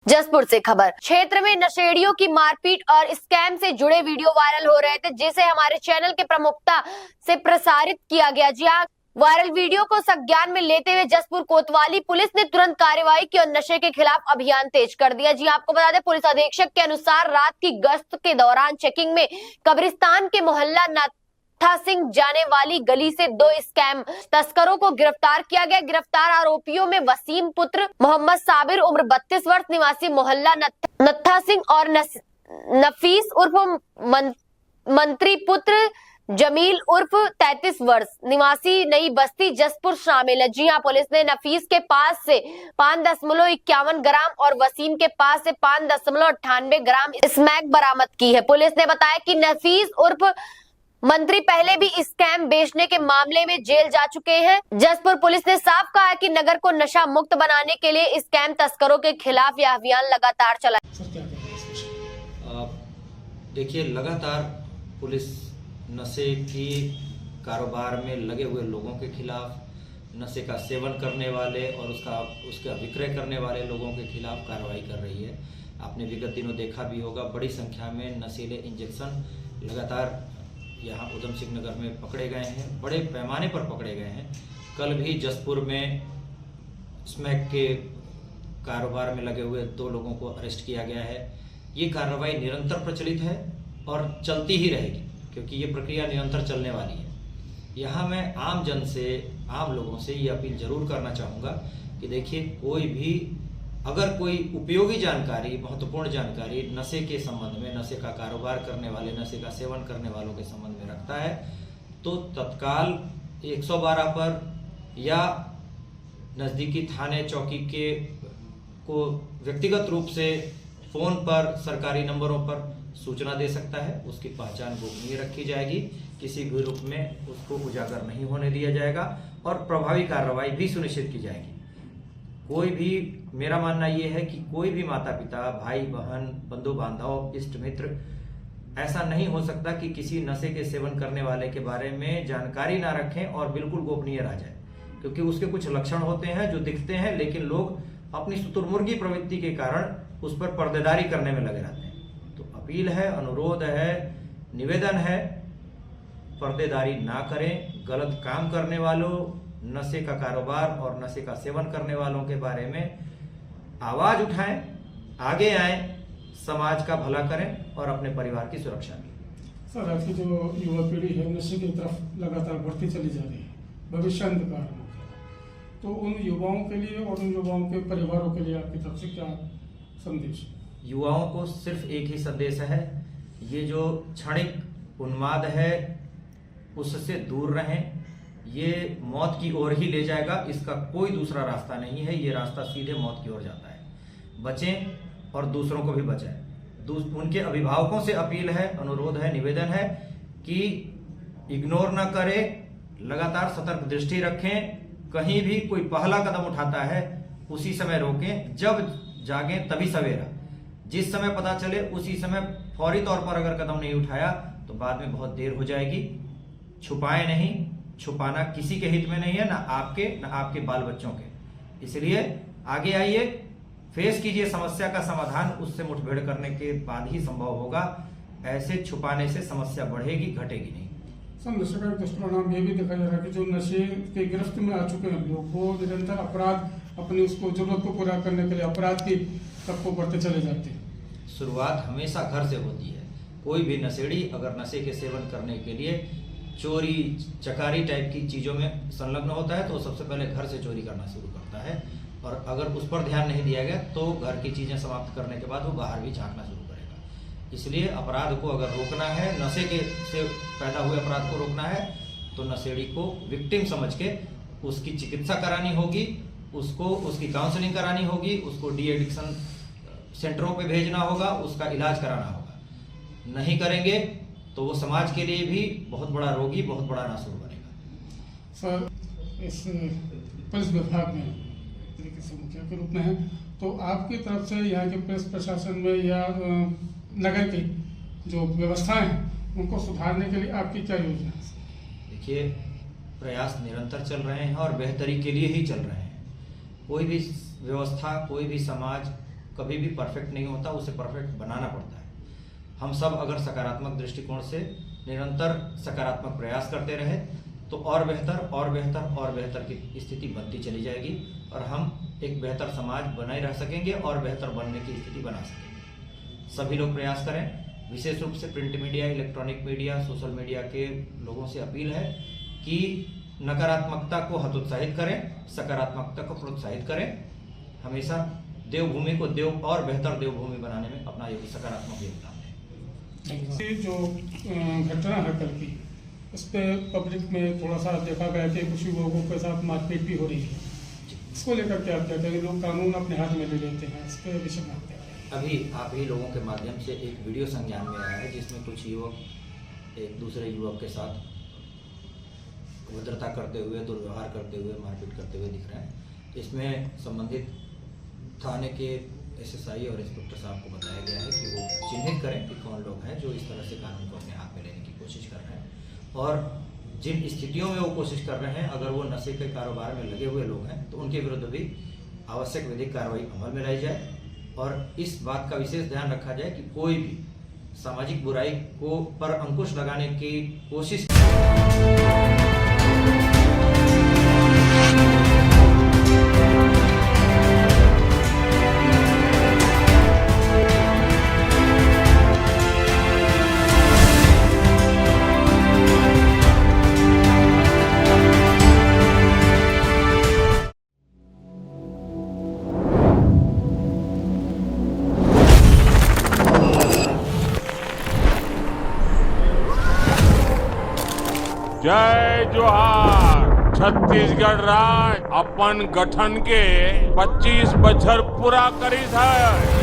जसपुर से खबर। क्षेत्र में नशेड़ियों की मारपीट और स्कैम से जुड़े वीडियो वायरल हो रहे थे, जिसे हमारे चैनल के प्रमुखता से प्रसारित किया गया। जी हाँ, वायरल वीडियो को संज्ञान में लेते हुए जसपुर कोतवाली पुलिस ने तुरंत कार्रवाई की और नशे के खिलाफ अभियान तेज कर दिया। जी आपको बता दें, पुलिस अधीक्षक के अनुसार रात की गश्त के दौरान चेकिंग में कब्रिस्तान के मोहल्ला नत्था सिंह जाने वाली गली से 2 स्कैम तस्करों को गिरफ्तार किया गया। गिरफ्तार आरोपियों में वसीम पुत्र मोहम्मद साबिर उम्र 32 वर्ष निवासी मोहल्ला नत्था सिंह और नफीस उर्फ मंत्री पुत्र जमील उर्फ 33 वर्ष निवासी नई बस्ती जसपुर शामिल है। जी हां, पुलिस ने नफीस के पास से 5.51 ग्राम और वसीम के पास से 5.98 ग्राम स्मैक बरामद की है। पुलिस ने बताया कि नफीस उर्फ मंत्री पहले भी स्कैम बेचने के मामले में जेल जा चुके हैं। जसपुर पुलिस ने साफ कहा है कि नगर को नशा मुक्त बनाने के लिए स्कैम तस्करों के खिलाफ यह अभियान लगातार चलाए। देखिए, लगातार पुलिस नशे की कारोबार में लगे हुए लोगों के खिलाफ, नशे का सेवन करने वाले और उसका विक्रय करने वाले लोगों के खिलाफ कार्रवाई कर रही है। आपने विगत दिनों देखा भी होगा, बड़ी संख्या में नशीले इंजेक्शन लगातार यहाँ उधम सिंह नगर में पकड़े गए हैं, बड़े पैमाने पर पकड़े गए हैं। कल भी जसपुर में स्मैक के कारोबार में लगे हुए 2 लोगों को अरेस्ट किया गया है। ये कार्रवाई निरंतर प्रचलित है और चलती ही रहेगी, क्योंकि ये प्रक्रिया निरंतर चलने वाली है। यहाँ मैं आम जन से, आम लोगों से ये अपील जरूर करना चाहूँगा कि देखिए, कोई भी अगर कोई उपयोगी जानकारी, महत्वपूर्ण जानकारी नशे के संबंध में, नशे का कारोबार करने वाले, नशे का सेवन करने वालों के संबंध में रखता है, तो तत्काल 112 पर या नज़दीकी थाने चौकी के को व्यक्तिगत रूप से फ़ोन पर, सरकारी नंबरों पर सूचना दे सकता है। उसकी पहचान गोपनीय रखी जाएगी, किसी भी रूप में उसको उजागर नहीं होने दिया जाएगा और प्रभावी कार्रवाई भी सुनिश्चित की जाएगी। कोई भी, मेरा मानना ये है कि कोई भी माता पिता, भाई बहन, बंधु बांधव, इष्ट मित्र ऐसा नहीं हो सकता कि किसी नशे के सेवन करने वाले के बारे में जानकारी ना रखें और बिल्कुल गोपनीय रह जाए, क्योंकि उसके कुछ लक्षण होते हैं जो दिखते हैं, लेकिन लोग अपनी शुतुरमुर्गी प्रवृत्ति के कारण उस पर पर्देदारी करने में लगे रहते हैं। तो अपील है, अनुरोध है, निवेदन है, पर्देदारी ना करें। गलत काम करने वालों, नशे का कारोबार और नशे का सेवन करने वालों के बारे में आवाज उठाएं, आगे आएं, समाज का भला करें और अपने परिवार की सुरक्षा की। सर, आज की जो युवा पीढ़ी है नशे की तरफ लगातार बढ़ती चली जा रही है, भविष्य अंधकार में, तो उन युवाओं के लिए और उन युवाओं के परिवारों के लिए आपकी तरफ से क्या संदेश? युवाओं को सिर्फ एक ही संदेश है, ये जो क्षणिक उन्माद है उससे दूर रहें। ये मौत की ओर ही ले जाएगा, इसका कोई दूसरा रास्ता नहीं है। ये रास्ता सीधे मौत की ओर जाता है। बचें और दूसरों को भी बचाएं। उनके अभिभावकों से अपील है, अनुरोध है, निवेदन है कि इग्नोर ना करें, लगातार सतर्क दृष्टि रखें। कहीं भी कोई पहला कदम उठाता है उसी समय रोकें। जब जागें तभी सवेरा, जिस समय पता चले उसी समय फौरी तौर पर अगर कदम नहीं उठाया तो बाद में बहुत देर हो जाएगी। छुपाएं नहीं, छुपाना किसी के हित में नहीं है, ना आपके बाल बच्चों के। इसलिए आगे आइए, फेस कीजिए समस्या का समाधान, उससे मुठभेड़ करने के बाद ही संभव होगा। ऐसे छुपाने से समस्या बढ़ेगी, घटेगी नहीं। सर, नशे का दुष्परिणाम ये भी देखा जा रहा है कि जो नशे के गिरफ्त में आ चुके हैं लोग, वो निरंतर अपराध, अपनी उसको जरूरत को पूरा करने के लिए अपराध की तरफ को बढ़ते चले जाते हैं। शुरुआत हमेशा घर से होती है। कोई भी नशेड़ी अगर नशे के सेवन करने के लिए चोरी चकारी टाइप की चीज़ों में संलग्न होता है तो सबसे पहले घर से चोरी करना शुरू करता है, और अगर उस पर ध्यान नहीं दिया गया तो घर की चीज़ें समाप्त करने के बाद वो बाहर भी झांकना शुरू करेगा। इसलिए अपराध को अगर रोकना है, नशे के से पैदा हुए अपराध को रोकना है, तो नशेड़ी को विक्टिम समझ के उसकी चिकित्सा करानी होगी, उसको उसकी काउंसलिंग करानी होगी, उसको डी एडिक्शन सेंटरों पे भेजना होगा, उसका इलाज कराना होगा। नहीं करेंगे तो वो समाज के लिए भी बहुत बड़ा रोगी, बहुत बड़ा नासुर बनेगा। सर, इस पुलिस विभाग में तरीके से मुखिया के रूप में है, तो आपकी तरफ से यहाँ के पुलिस प्रशासन में या नगर की जो व्यवस्थाएं हैं उनको सुधारने के लिए आपकी क्या योजना है? देखिए, प्रयास निरंतर चल रहे हैं और बेहतरी के लिए ही चल रहे हैं। कोई भी व्यवस्था, कोई भी समाज कभी भी परफेक्ट नहीं होता, उसे परफेक्ट बनाना पड़ता है। हम सब अगर सकारात्मक दृष्टिकोण से निरंतर सकारात्मक प्रयास करते रहे तो और बेहतर की स्थिति बनती चली जाएगी और हम एक बेहतर समाज बनाए रह सकेंगे और बेहतर बनने की स्थिति बना सकेंगे। सभी लोग प्रयास करें। विशेष रूप से print media, electronic media, social media के लोगों से अपील है कि नकारात्मकता को हतोत्साहित करें, सकारात्मकता को प्रोत्साहित करें। हमेशा देवभूमि को और बेहतर देवभूमि बनाने में अपना सकारात्मक योगदान दें। ये जो घटना है कल की, इस पे पब्लिक में थोड़ा सा देखा गया कि कुछ लोगों के साथ मारपीट भी हो रही है। इसको लेकर क्या कहते हैं, लोग कानून अपने हाथ में ले लेते हैं, इस पे विषय में अभी आप ही लोगों के माध्यम से एक वीडियो संज्ञान में आया है जिसमें कुछ युवक एक दूसरे युवक के साथ अभद्रता करते हुए, दुर्व्यवहार करते हुए, मारपीट करते हुए दिख रहे हैं। इसमें संबंधित थाने के एसएसआई और इंस्पेक्टर साहब को बताया गया है कि वो चिन्हित करें कि कौन लोग हैं जो इस तरह से कानून को अपने हाथ में लेने की कोशिश कर रहे हैं और जिन स्थितियों में वो कोशिश कर रहे हैं, अगर वो नशे के कारोबार में लगे हुए लोग हैं तो उनके विरुद्ध भी आवश्यक विधिक कार्रवाई अमल में लाई जाए और इस बात का विशेष ध्यान रखा जाए कि कोई भी सामाजिक बुराई को पर अंकुश लगाने की कोशिश जय जोहार। छत्तीसगढ़ राज्य अपन गठन के 25 बछर पूरा करी है।